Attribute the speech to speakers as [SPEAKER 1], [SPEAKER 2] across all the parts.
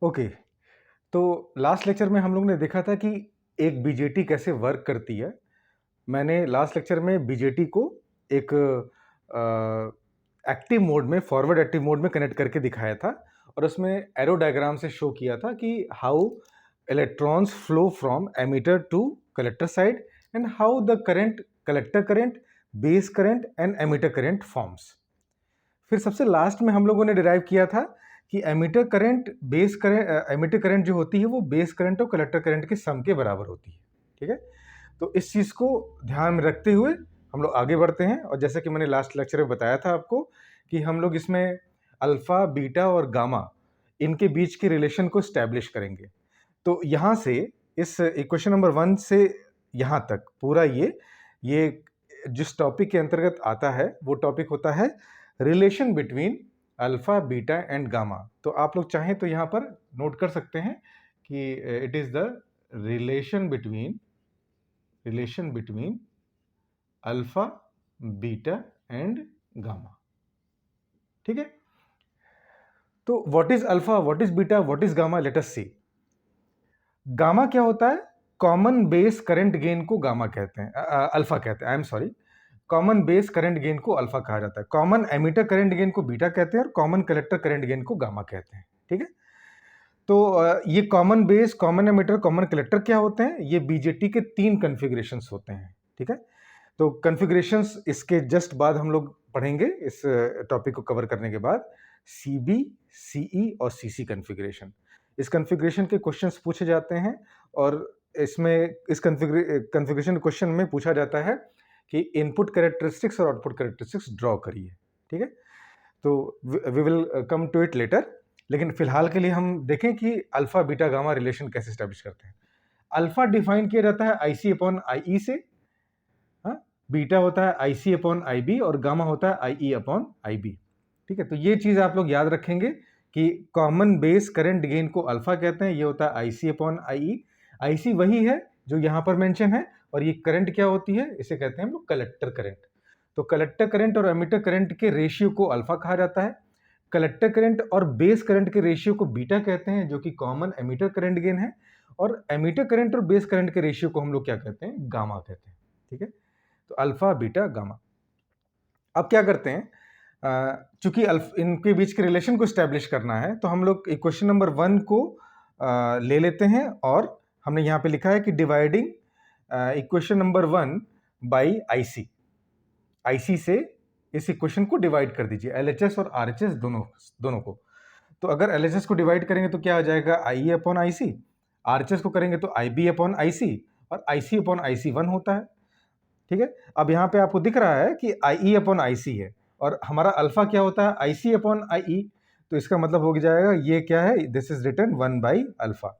[SPEAKER 1] Okay, तो last lecture में हम लोग ने देखा था कि एक बीजेटी कैसे वर्क करती है। मैंने लास्ट लेक्चर में बीजेटी को एक एक्टिव मोड में, फॉरवर्ड एक्टिव मोड में कनेक्ट करके दिखाया था और उसमें एरो डायग्राम से शो किया था कि how electrons flow from emitter to collector side and how the current, collector current, base current and emitter current forms. फिर सबसे लास्ट में हम लोगों ने डिराइव किया था कि emitter current, base current, emitter current जो होती है वो बेस करंट और कलेक्टर करंट के सम के बराबर होती है। ठीक है, तो इस चीज़ को ध्यान में रखते हुए हम लोग आगे बढ़ते हैं। और जैसे कि मैंने लास्ट लेक्चर में बताया था आपको कि हम लोग इसमें अल्फा, बीटा और गामा, इनके बीच के रिलेशन को स्टैब्लिश करेंगे। तो यहाँ से इस इक्वेशन नंबर 1 से यहाँ तक पूरा ये जिस टॉपिक के अंतर्गत आता है वो टॉपिक होता है relation between alpha, beta and gamma. तो आप लोग चाहें तो यहाँ पर नोट कर सकते हैं कि it is the relation between alpha, beta and gamma. ठीक है, तो what is alpha, what is beta, what is gamma, let us see. Gamma क्या होता है? कॉमन बेस करंट गेन को गामा कहते हैं, अल्फा कहते हैं, I am sorry. Common base current gain को अल्फा कहा जाता है, कॉमन एमिटर करंट गेन को बीटा कहते हैं और कॉमन कलेक्टर करंट गेन को गामा कहते हैं। ठीक है, तो ये common base, common emitter, common collector क्या होते हैं? ये बीजेटी के 3 कॉन्फ़िगरेशंस होते हैं। ठीक है, तो कॉन्फ़िगरेशंस इसके जस्ट बाद हम लोग पढ़ेंगे, इस टॉपिक को कवर करने के बाद। सीबी, सीई और सीसी कॉन्फ़िगरेशन, इस कॉन्फ़िगरेशन के क्वेश्चंस पूछे जाते हैं और इसमें इस कॉन्फ़िगरेशन क्वेश्चन में पूछा जाता है कि इनपुट कैरेक्टरिस्टिक्स और आउटपुट कैरेक्टरिस्टिक्स ड्रॉ करिए। ठीक है, तो we will come to it later, लेकिन फिलहाल के लिए हम देखें कि अल्फा, बीटा, गामा रिलेशन कैसे स्टैब्लिश करते हैं। अल्फा डिफाइन किया जाता है IC अपॉन IE से, हाँ, बीटा होता है IC अपॉन IB और गामा होता है IE अपॉन IB। ठीक है, तो ये चीज आप लोग याद रखेंगे कि कॉमन बेस करंट गेन को अल्फा कहते हैं, ये होता है IC अपॉन IE। IC वही है जो यहाँ पर मेंशन है और ये करंट क्या होती है? इसे कहते हैं हम लोग कलेक्टर करंट। तो कलेक्टर करंट और एमिटर करंट के रेशियो को अल्फा कहा जाता है। कलेक्टर करंट और बेस करंट के रेशियो को बीटा कहते हैं, जो कि कॉमन एमिटर करंट गेन है। और एमिटर करंट और बेस करंट के रेशियो को हम लोग क्या कहते हैं? गामा कहते हैं। ठीक है, तो अल्फा, बीटा, गामा। अब क्या करते हैं, चूंकि इनके बीच के रिलेशन को स्टैब्लिश करना है तो हम लोग इक्वेशन नंबर 1 को ले लेते हैं और हमने यहाँ पे लिखा है कि dividing equation number 1 by IC. IC से इस इक्वेशन को डिवाइड कर दीजिए, एलएचएस और आरएचएस दोनों को। तो अगर एलएचएस को डिवाइड करेंगे तो क्या आ जाएगा? IE upon IC. आरएचएस को करेंगे तो आईबी अपॉन आईसी और आईसी अपॉन आईसी 1 होता है। ठीक है, अब यहाँ पे आपको दिख रहा है कि आईई अपॉन आईसी है और हमारा अल्फा क्या होता है? IC upon IE. तो इसका मतलब हो जाएगा ये क्या है? This is written 1 by alpha.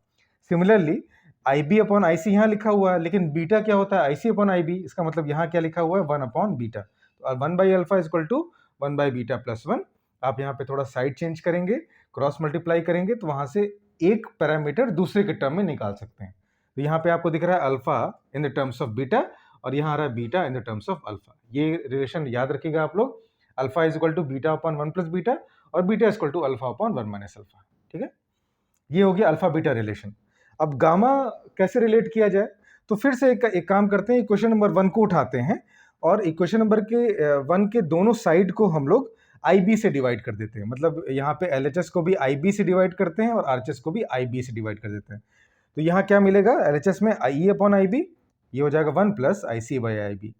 [SPEAKER 1] Similarly IB upon IC यहाँ लिखा हुआ है, लेकिन बीटा क्या होता है? IC upon IB. इसका मतलब यहाँ क्या लिखा हुआ है? 1 अपॉन बीटा। तो 1 by alpha is equal to 1 by beta plus 1। आप यहाँ पे थोड़ा साइड चेंज करेंगे, क्रॉस मल्टीप्लाई करेंगे तो वहां से एक पैरामीटर दूसरे के टर्म में निकाल सकते हैं। तो यहाँ पे आपको दिख रहा है alpha in the terms of beta और यहाँ आ रहा है beta in the terms of alpha. ये रिलेशन याद रखिएगा आप लोग, alpha is equal to beta upon 1 plus beta और beta is equal to alpha upon 1 minus alpha. ठीक है, ये हो गया अल्फा बीटा रिलेशन। अब गामा कैसे रिलेट किया जाए? तो फिर से एक काम करते हैं, इक्वेशन नंबर 1 को उठाते हैं और इक्वेशन नंबर के 1 के दोनों साइड को हम लोग IB से डिवाइड कर देते हैं। मतलब यहाँ पे LHS को भी IB से डिवाइड करते हैं और RHS को भी IB से डिवाइड कर देते हैं। तो यहाँ क्या मिलेगा? LHS में IE अपॉन IB, ये हो जाएगा 1 plus IC by IB।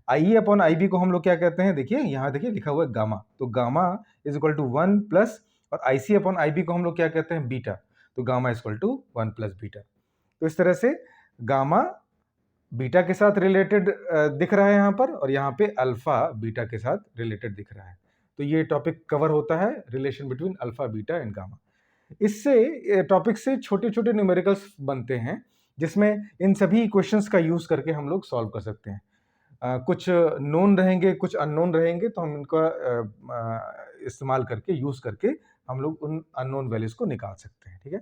[SPEAKER 1] IE upon IB को हम लोग क्या कहते हैं? देखिए यहाँ देखिए लिखा हुआ है गामा, तो gamma is equal to 1 plus, और IC अपॉन IB को हम लोग क्या कहते हैं? बीटा। तो gamma is equal to 1 plus beta. तो इस तरह से गामा बीटा के साथ रिलेटेड दिख रहा है यहाँ पर और यहाँ पे अल्फा बीटा के साथ रिलेटेड दिख रहा है। तो ये टॉपिक कवर होता है relation between alpha, beta and gamma. इससे टॉपिक से छोटे छोटे न्यूमेरिकल्स बनते हैं जिसमें इन सभी इक्वेशंस का यूज करके हम लोग सॉल्व कर सकते हैं। कुछ नोन रहेंगे, कुछ अननोन रहेंगे, तो हम इनका इस्तेमाल करके, यूज करके हम लोग उन अननोन वैल्यूज को निकाल सकते हैं। ठीक है,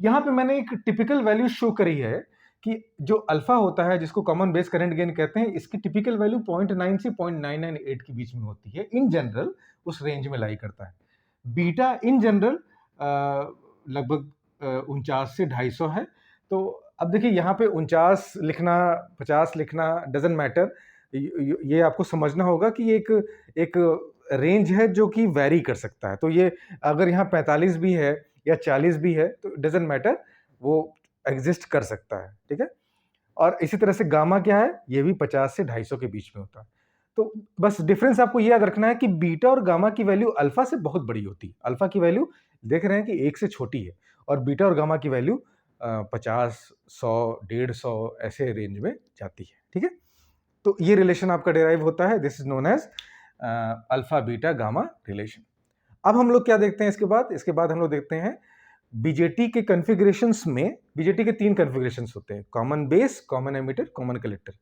[SPEAKER 1] यहाँ पे मैंने एक टिपिकल वैल्यू शो करी है कि जो अल्फा होता है जिसको कॉमन बेस करंट गेन कहते हैं, इसकी टिपिकल वैल्यू 0.9 से 0.998 के बीच में होती है। इन जनरल उस रेंज में लाई करता है। बीटा इन जनरल लगभग 49 से 250 है। तो अब देखिए यहाँ पे 49 लिखना, 50 लिखना डजंट मैटर, ये आपको समझना होगा कि एक रेंज है जो कि वैरी कर सकता है। तो ये अगर यहाँ 45 भी है या 40 भी है तो डजंट मैटर, वो एग्जिस्ट कर सकता है, ठीक है। और इसी तरह से गामा क्या है, ये भी 50 से 250 के बीच में होता है। तो बस डिफरेंस आपको ये याद रखना है कि बीटा और गामा की वैल्यू अल्फा से बहुत बड़ी होती है। अल्फा की वैल्यू देख रहे हैं कि 1 से छोटी है, और बीटा और गामा की वैल्यू 50, 100, 150 ऐसे रेंज में जाती है, ठीक है। तो ये रिलेशन आपका डेराइव होता है, this is known as alpha beta gamma relation. अब हम लोग क्या देखते हैं इसके बाद हम लोग देखते हैं बीजेटी के कॉन्फ़िगरेशंस में। बीजेटी के 3 कॉन्फ़िगरेशंस होते हैं, common base, common emitter, common collector.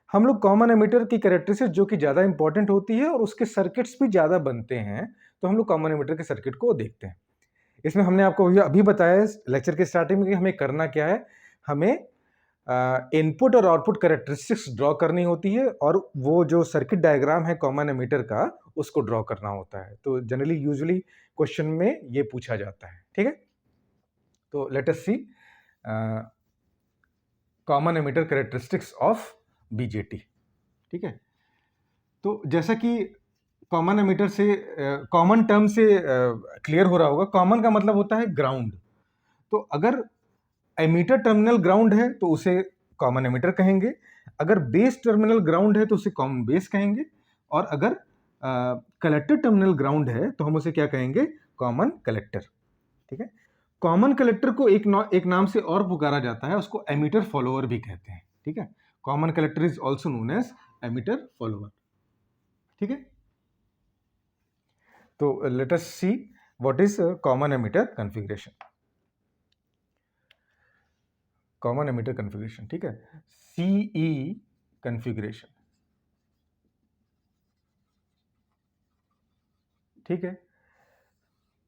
[SPEAKER 1] हम लोग कॉमन एमिटर की कैरेक्टरिस्टिक्स जो कि ज़्यादा इंपॉर्टेंट होती है और उसके सर्किट्स भी ज़्यादा बनते हैं, तो हम लोग कॉमन एमिटर के सर्किट को देखते हैं। इसमें हमने आपको अभी बताया लेक्चर के स्टार्टिंग में कि हमें करना क्या है, हमें इनपुट और आउटपुट कैरेक्टरिस्टिक्स ड्रॉ करनी होती है, और वो जो सर्किट डायग्राम है कॉमन एमिटर का उसको ड्रॉ करना होता है। तो जनरली यूजुअली क्वेश्चन में ये पूछा जाता है, ठीक है। तो let us see common emitter characteristics of BJT, ठीक है। तो जैसा कि कॉमन एमिटर से कॉमन टर्म से क्लियर हो रहा होगा, कॉमन का मतलब होता है ग्राउंड। तो अगर एमीटर टर्मिनल ग्राउंड है तो उसे कॉमन एमिटर कहेंगे, अगर बेस टर्मिनल ग्राउंड है तो उसे कॉमन बेस कहेंगे, और अगर कलेक्टर टर्मिनल ग्राउंड है तो हम उसे क्या कहेंगे, कॉमन कलेक्टर, ठीक है। कॉमन कलेक्टर को एक नाम से और पुकारा जाता है, उसको एमिटर फॉलोअर भी कहते हैं, ठीक है। Common collector is also known as emitter follower, ठीक है। तो let us see what is common emitter configuration. Common emitter configuration, ठीक है, सीई कॉन्फ़िगरेशन, ठीक है।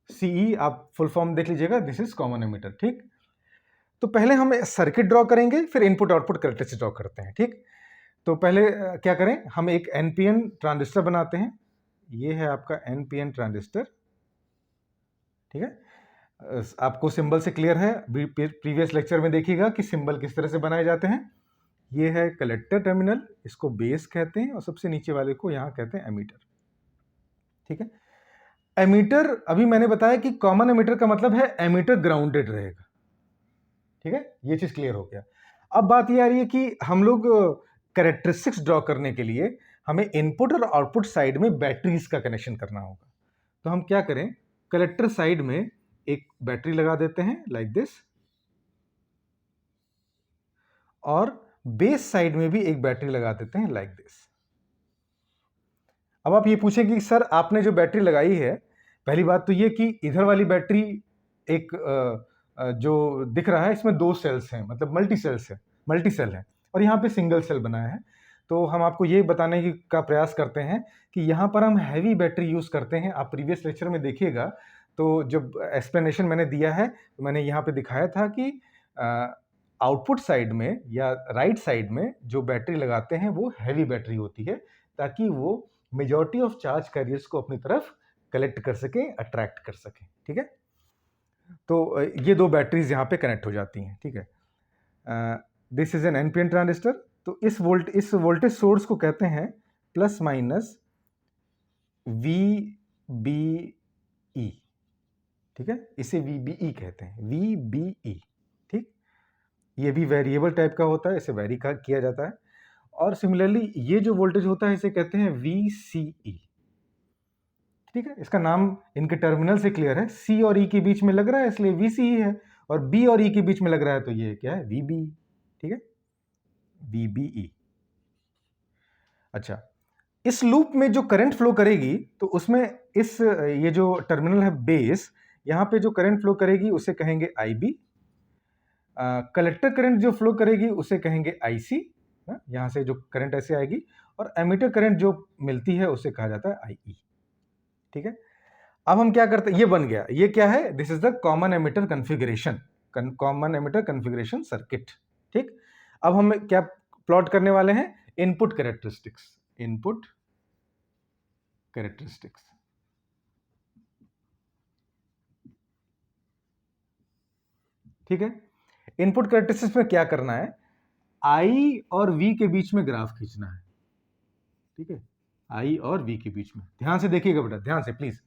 [SPEAKER 1] सीई आप फुल फॉर्म देख लीजिएगा, दिस इज कॉमन एमिटर, ठीक। तो पहले हम सर्किट ड्रॉ करेंगे, फिर इनपुट आउटपुट कैरेक्टरिस्टिक्स ड्रॉ करते हैं, ठीक। तो पहले क्या करें, हम एक एनपीएन ट्रांजिस्टर बनाते हैं। ये है आपका एनपीएन ट्रांजिस्टर, ठीक है। आपको सिंबल से क्लियर है, प्रीवियस लेक्चर में देखिएगा कि सिंबल किस तरह से बनाए जाते हैं। ये है कलेक्टर टर्मिनल, इसको बेस कहते हैं, और सबसे नीचे वाले को यहाँ कहते हैं एमीटर, ठीक है। एमीटर, अभी मैंने बताया कि कॉमन एमीटर का मतलब है एमीटर ग्राउंडेड रहेगा, ठीक है, ये चीज क्लियर हो गया। अब बात ये आ रही है कि हम लोग कैरेक्टरिस्टिक्स ड्रॉ करने के लिए हमें इनपुट और आउटपुट साइड में बैटरीज का कनेक्शन करना होगा। तो हम क्या करें, कलेक्टर साइड में एक बैटरी लगा देते हैं लाइक दिस, और बेस साइड में भी एक बैटरी लगा देते हैं लाइक दिस। अब आप ये पूछेंगे कि सर आपने जो बैटरी लगाई है, पहली बात तो ये कि इधर वाली बैटरी एक जो दिख रहा है इसमें 2 सेल्स हैं, मतलब मल्टी सेल है, और यहाँ पे सिंगल सेल बनाया है। तो हम आपको ये बताने का प्रयास करते हैं कि यहाँ पर हम हैवी बैटरी यूज करते हैं। आप प्रीवियस लेक्चर में देखिएगा, तो जब एक्सप्लेनेशन मैंने दिया है तो मैंने यहाँ पे दिखाया था कि आउटपुट साइड में या राइट साइड में जो बैटरी लगाते हैं वो हैवी बैटरी होती है, ताकि वो मेजॉरिटी ऑफ चार्ज कैरियर्स को अपनी तरफ कलेक्ट कर सकें, अट्रैक्ट कर सकें, ठीक है। तो ये 2 बैटरीज यहाँ पे कनेक्ट हो जाती हैं, ठीक है। This is an NPN transistor. तो इस वोल्टेज सोर्स को कहते हैं प्लस माइनस VBE, ठीक है, इसे VBE कहते हैं, VBE, ठीक। ये भी वेरिएबल टाइप का होता है, इसे वेरी किया जाता है। और सिमिलरली ये जो वोल्टेज होता है इसे कहते हैं VCE, ठीक है। इसका नाम इनके टर्मिनल से क्लियर है, C और E के बीच में लग रहा है इसलिए VCE है, और B और E के बीच में लग रहा है तो ये क्या है, VBE, ठीक है, VBE। अच्छा, इस लूप में जो करंट फ्लो करेगी तो उसमें ये जो टर्मिनल है बेस, यहाँ पे जो करंट फ्लो करेगी उसे कहेंगे IB। कलेक्टर करंट जो फ्लो करेगी उसे कहेंगे IC, यहाँ से जो करंट ऐसे आएगी, और एमीटर करंट जो मिलती है उसे कहा जाता है IE, ठीक है। अब हम क्या करते हैं, ये बन गया, ये क्या है, this is the common emitter configuration, common emitter configuration circuit, ठीक। अब हम क्या प्लॉट करने वाले हैं, इनपुट कैरेक्टरिस्टिक्स, इनपुट कैरेक्टरिस्टिक्स। ठीक है। इनपुट कैरेक्टरिस्टिक्स में क्या करना है, आई और वी के बीच में ग्राफ खींचना है, ठीक है, आई और वी के बीच में। ध्यान से देखिएगा बेटा, ध्यान से प्लीज,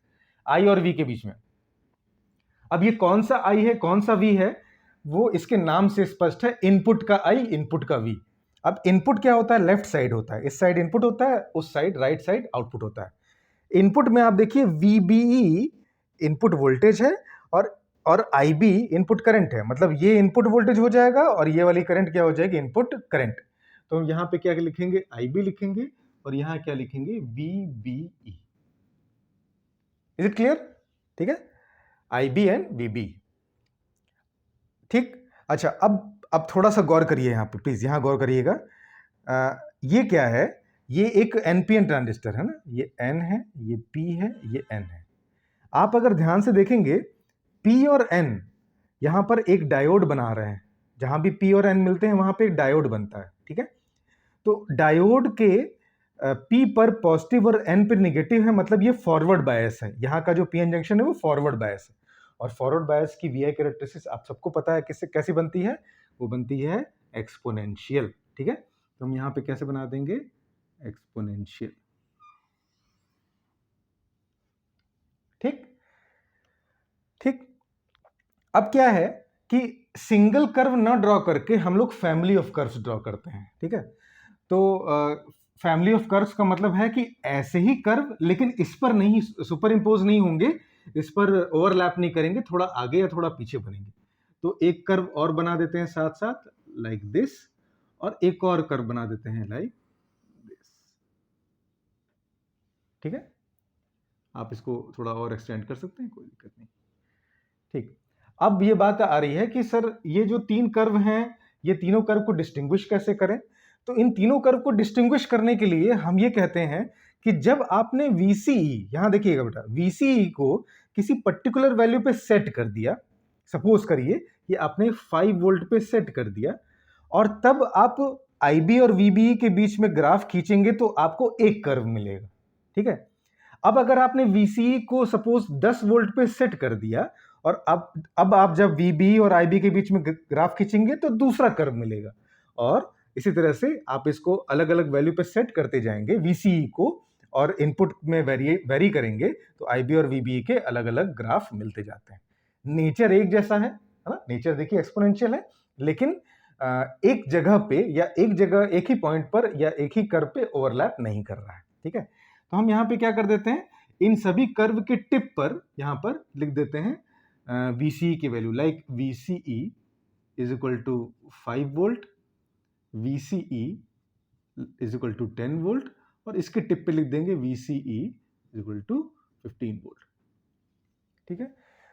[SPEAKER 1] आई और वी के बीच में। अब ये कौन सा आई है कौन सा वी है, वो इसके नाम से स्पष्ट है, इनपुट का आई इनपुट का वी। अब इनपुट क्या होता है, लेफ्ट साइड होता है, इस साइड इनपुट होता है, उस साइड राइट साइड आउटपुट होता है। इनपुट में आप देखिए VBE इनपुट वोल्टेज है और IB इनपुट करंट है, मतलब ये इनपुट वोल्टेज हो जाएगा और ये वाली करंट क्या हो जाएगी, इनपुट करंट। तो हम यहां पे क्या लिखेंगे, IB लिखेंगे और यहां क्या लिखेंगे, VBE। Is it clear? ठीक है, IB एंड VB। ठीक, अच्छा अब थोड़ा सा गौर करिए यहां पे प्लीज, यहां गौर करिएगा। ये क्या है, ये एक NPN ट्रांजिस्टर है ना, ये N है, ये P है, ये N है। आप अगर ध्यान से देखेंगे P और N यहां पर एक डायोड बना रहे हैं, जहां भी P और N मिलते हैं वहां पे एक डायोड बनता है, ठीक है। तो डायोड के P पर पॉजिटिव और N पर निगेटिव है, मतलब ये फॉरवर्ड बायस है, यहाँ का जो PN जंक्शन है वो फॉरवर्ड बायस है। और फॉरवर्ड बायस की VI कैरेक्टरिस्टिक्स आप सबको पता है किससे कैसी बनती है, वो बनती है एक्सपोनेंशियल, ठीक है। तो हम यहाँ पे कैसे बना देंगे, एक्सपोनेंशियल, ठीक ठीक। अब क्या है कि सिंगल कर्व ना ड्रॉ करके हम लोग फैमिली ऑफ कर्व्स ड्रॉ करते हैं, ठीक है। तो फैमिली ऑफ कर्व्स का मतलब है कि ऐसे ही कर्व, लेकिन इस पर नहीं सुपर इंपोज नहीं होंगे, इस पर ओवरलैप नहीं करेंगे, थोड़ा आगे या थोड़ा पीछे बनेंगे। तो एक कर्व और बना देते हैं साथ साथ लाइक दिस, और एक और कर्व बना देते हैं लाइक दिस, ठीक है। आप इसको थोड़ा और एक्सटेंड कर सकते हैं, कोई दिक्कत नहीं, ठीक। अब ये बात आ रही है कि सर ये जो तीन कर्व हैं, ये तीनों कर्व को डिस्टिंग्विश कैसे करें। तो इन तीनों कर्व को डिस्टिंग्विश करने के लिए हम ये कहते हैं कि जब आपने VCE, यहां देखिएगा बेटा, VCE को किसी पर्टिकुलर वैल्यू पे सेट कर दिया, सपोज करिए कि आपने 5 वोल्ट पे सेट कर दिया, और तब आप IB और VBE के बीच में ग्राफ खींचेंगे तो आपको एक कर्व मिलेगा, ठीक है। अब अगर आपने VCE को सपोज 10 वोल्ट पे सेट कर दिया, और अब आप जब VB और IB के बीच में ग्राफ खींचेंगे तो दूसरा कर्व मिलेगा, और इसी तरह से आप इसको अलग अलग वैल्यू पे सेट करते जाएंगे VCE को, और इनपुट में वेरी करेंगे तो IB और VBE के अलग अलग ग्राफ मिलते जाते हैं। नेचर एक जैसा है ना, नेचर देखिए एक्सपोनेंशियल है, लेकिन एक जगह पे या एक जगह एक ही पॉइंट पर या एक ही कर्व पे ओवरलैप नहीं कर रहा है, ठीक है। तो हम यहाँ पे क्या कर देते हैं, इन सभी कर्व के टिप पर यहाँ पर लिख देते हैं VCE की value, like VCE is equal to 5 volt, VCE is equal to 10 volt, और इसके टिप पे लिख देंगे VCE is equal to 15 volt, ठीक है।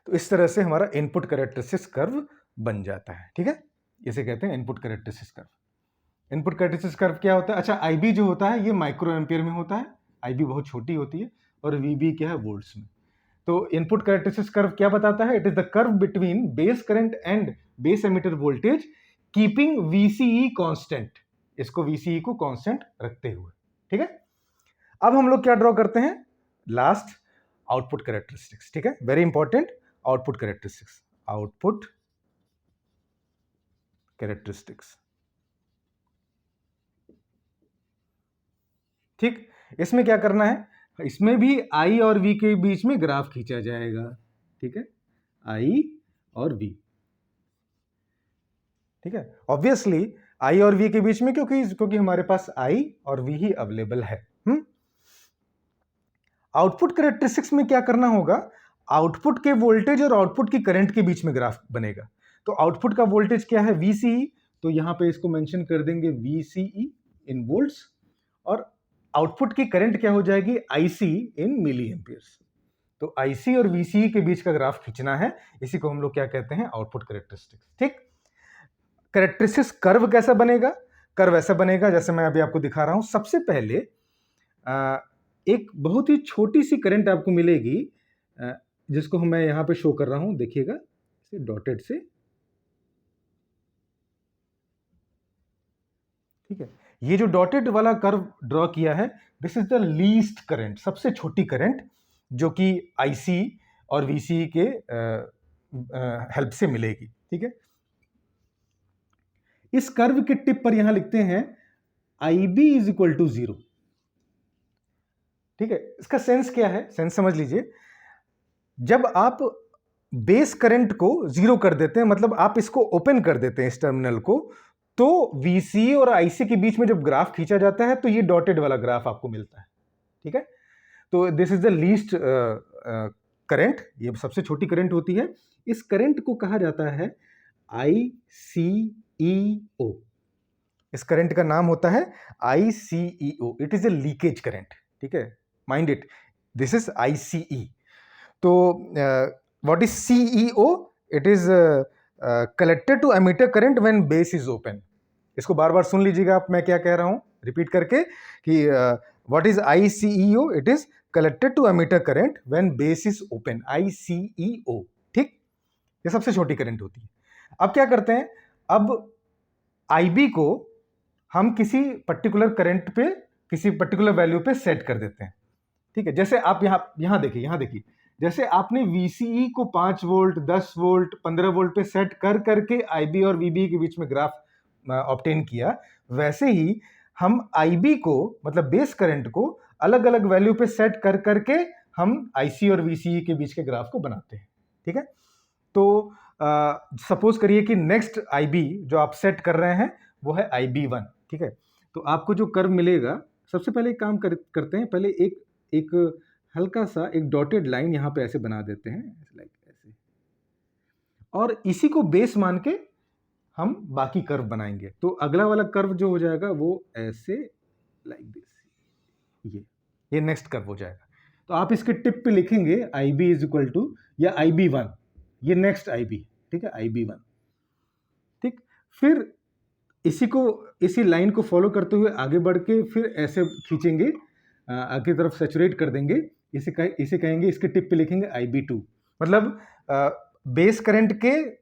[SPEAKER 1] तो इस तरह से हमारा इनपुट कैरेक्टरिस्टिक्स कर्व बन जाता है, ठीक है। इसे कहते हैं input characteristics curve. Input characteristics curve क्या होता है, अच्छा IB जो होता है ये माइक्रो एम्पियर में होता है, IB बहुत छोटी होती है, और VB क्या है, वोल्ट्स में। तो इनपुट कैरेक्टरिस्टिक्स कर्व क्या बताता है, it is the curve between base current and base emitter voltage keeping VCE constant, इसको VCE को कांस्टेंट रखते हुए, ठीक है। अब हम लोग क्या ड्रॉ करते हैं, लास्ट आउटपुट कैरेक्टरिस्टिक्स, ठीक है, very important, output characteristics, output characteristics, ठीक। इसमें क्या करना है, इसमें भी I और V के बीच में ग्राफ खींचा जाएगा, ठीक है, I और V, ठीक है। ऑब्वियसली I और V के बीच में, क्योंकि हमारे पास I और V ही अवेलेबल है। आउटपुट कैरेक्टरिस्टिक्स में क्या करना होगा, आउटपुट के वोल्टेज और आउटपुट की करंट के बीच में ग्राफ बनेगा। तो आउटपुट का वोल्टेज क्या है, VCE, तो यहां पे इसको मेंशन कर देंगे VCE इन वोल्ट्स, और आउटपुट की करंट क्या हो जाएगी, IC इन मिली एम्पियर्स। तो IC और VCE के बीच का ग्राफ खींचना है, इसी को हम लोग क्या कहते हैं, आउटपुट कैरेक्टरिस्टिक्स, ठीक। कैरेक्टरिस्टिक्स कर्व कैसा बनेगा, कर्व ऐसा बनेगा जैसे मैं अभी आपको दिखा रहा हूं। सबसे पहले एक बहुत ही छोटी सी करंट आपको मिलेगी, जिसको मैं यहां पे शो कर रहा हूं, देखिएगा डॉटेड से, ठीक है। ये जो डॉटेड वाला कर्व ड्रॉ किया है, this is the least current, सबसे छोटी करंट जो कि IC और VCE के हेल्प से मिलेगी, ठीक है। इस कर्व के टिप पर यहां लिखते हैं IB इज इक्वल टू 0। ठीक है, इसका सेंस क्या है, सेंस समझ लीजिए। जब आप बेस करंट को 0 कर देते हैं, मतलब आप इसको ओपन कर देते हैं इस टर्मिनल को, तो VCE और IC के बीच में जब ग्राफ खींचा जाता है तो ये डॉटेड वाला ग्राफ आपको मिलता है। ठीक है, तो this is the least current, ये सबसे छोटी करंट होती है। इस करंट को कहा जाता है ICEO। इस करंट का नाम होता है ICEO, it is a leakage current. ठीक है, mind it, this is ICE। तो what is CEO? It is collected to emitter current when base is open. इसको बार बार सुन लीजिएगा आप, मैं क्या कह रहा हूं रिपीट करके कि what is ICEO? It is collected to emitter current when base is open, ICEO। ठीक, ये सबसे छोटी करंट होती है। अब क्या करते हैं, अब IB को हम किसी पर्टिकुलर करंट पे, किसी पर्टिकुलर वैल्यू पे सेट कर देते हैं। ठीक है, जैसे आप यहां देखिए, जैसे आपने VCE को 5 वोल्ट, 10 वोल्ट, 15 वोल्ट पे सेट कर करके IB और VB के बीच में ग्राफ ऑब्टेन किया, वैसे ही हम IB को, मतलब बेस करंट को, अलग अलग वैल्यू पे सेट कर करके हम IC और VCE के बीच के ग्राफ को बनाते हैं। ठीक है, तो सपोज करिए कि नेक्स्ट IB जो आप सेट कर रहे हैं वो है IB1। ठीक है, तो आपको जो कर्व मिलेगा, सबसे पहले एक काम करते हैं, पहले एक हल्का सा एक डॉटेड लाइन यहां पे ऐसे बना देते हैं, लाइक ऐसे, और इसी को बेस मान के हम बाकी कर्व बनाएंगे। तो अगला वाला कर्व जो हो जाएगा वो ऐसे, लाइक दिस, ये नेक्स्ट कर्व हो जाएगा। तो आप इसके टिप पे लिखेंगे IB इज इक्वल टू, या IB1, ये नेक्स्ट IB। ठीक है, IB1। ठीक, फिर इसी लाइन को फॉलो करते हुए आगे बढ़ के फिर ऐसे खींचेंगे, आगे तरफ सैचुरेट कर देंगे, इसे कहेंगे, इसके टिप पे लिखेंगे IB2। मतलब बेस करंट के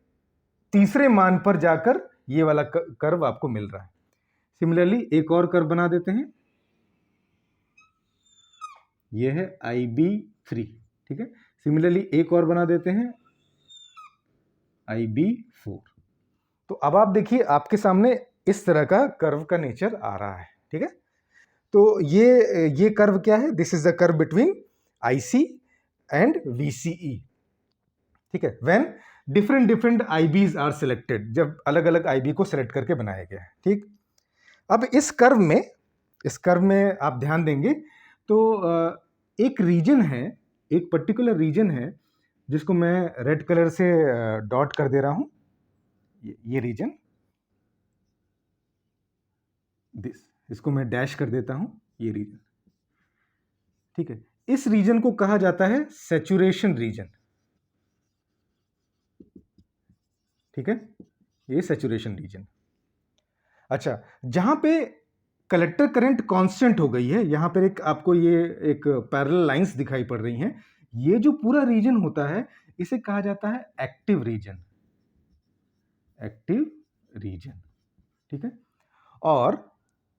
[SPEAKER 1] तीसरे मान पर जाकर ये वाला कर्व आपको मिल रहा है। सिमिलरली एक और कर्व बना देते हैं, ये है IB3। ठीक है, सिमिलरली एक और बना देते हैं, IB4। तो अब आप देखिए आपके सामने इस तरह का कर्व का नेचर आ रहा है। ठीक है, तो ये कर्व क्या है? This is the curve between IC and VCE। ठीक है, when different IBs are selected, जब अलग अलग IB को सिलेक्ट करके बनाया गया है। ठीक, अब इस कर्व में आप ध्यान देंगे तो एक रीजन है, एक पर्टिकुलर रीजन है जिसको मैं रेड कलर से डॉट कर दे रहा हूं, ये रीजन, इसको मैं डैश कर देता हूं, ये रीजन। ठीक है, इस रीजन को कहा जाता है सैचुरेशन रीजन। ठीक है, ये सैचुरेशन रीजन। अच्छा, जहां पे कलेक्टर करंट कांस्टेंट हो गई है, यहां पर आपको ये एक पैरेलल लाइंस दिखाई पड़ रही हैं, ये जो पूरा रीजन होता है इसे कहा जाता है एक्टिव रीजन। Active region. ठीक है, और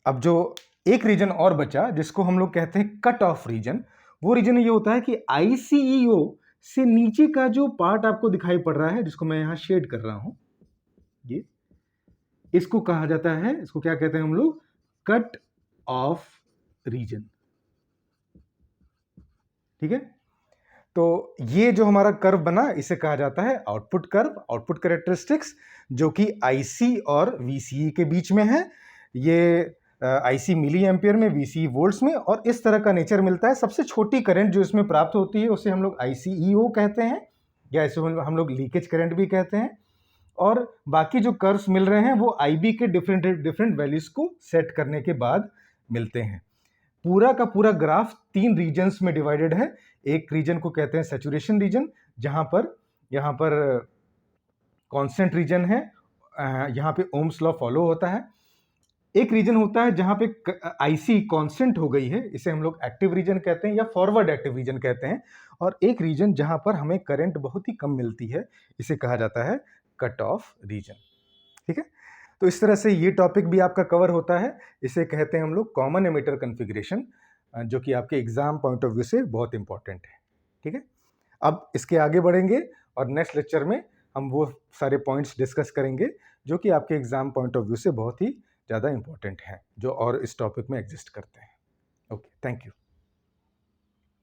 [SPEAKER 1] अब जो एक रीजन और बचा जिसको हम लोग कहते हैं कट ऑफ रीजन, वो रीजन ये होता है कि ICEO से नीचे का जो पार्ट आपको दिखाई पड़ रहा है, जिसको मैं यहां शेड कर रहा हूं, ये इसको कहा जाता है, इसको क्या कहते हैं हम लोग? Cut off region. ठीक है, तो ये जो हमारा कर्व बना इसे कहा जाता है आउटपुट कर्व, आउटपुट कैरेक्टरिस्टिक्स, जो कि IC और VCE के बीच में है। ये IC मिली एम्पियर में, VCE वोल्ट्स में, और इस तरह का नेचर मिलता है। सबसे छोटी करंट जो इसमें प्राप्त होती है उसे हम लोग ICEO कहते हैं, या इसे हम लोग लीकेज करंट भी कहते हैं। और बाकी जो कर्व्स मिल रहे हैं वो IB के डिफरेंट वैल्यूज को सेट करने के बाद मिलते हैं। पूरा का पूरा ग्राफ 3 रीजन्स में डिवाइडेड है। एक रीजन को कहते हैं सैचुरेशन रीजन, यहाँ पर कांस्टेंट रीजन है, यहाँ पे ओम्स लॉ फॉलो होता है। एक रीजन होता है जहाँ पे IC कांस्टेंट हो गई है, इसे हम लोग एक्टिव रीजन कहते हैं या फॉरवर्ड एक्टिव रीजन कहते हैं। और एक रीजन जहाँ पर हमें करंट बहुत ही कम मिलती है, इसे कहा जाता है कट ऑफ रीजन। ठीक है, तो इस तरह से ये टॉपिक भी आपका कवर होता है। इसे कहते हैं हम लोग कॉमन एमिटर कॉन्फ़िगरेशन, जो कि आपके एग्जाम पॉइंट ऑफ व्यू से बहुत इंपॉर्टेंट है। ठीक है, अब इसके आगे बढ़ेंगे और नेक्स्ट लेक्चर में हम हम वो सारे पॉइंट्स डिस्कस करेंगे जो कि आपके एग्जाम पॉइंट ऑफ व्यू से बहुत ही ज़्यादा इंपॉर्टेंट हैं, जो और इस टॉपिक में एग्जिस्ट करते हैं। Okay, thank you.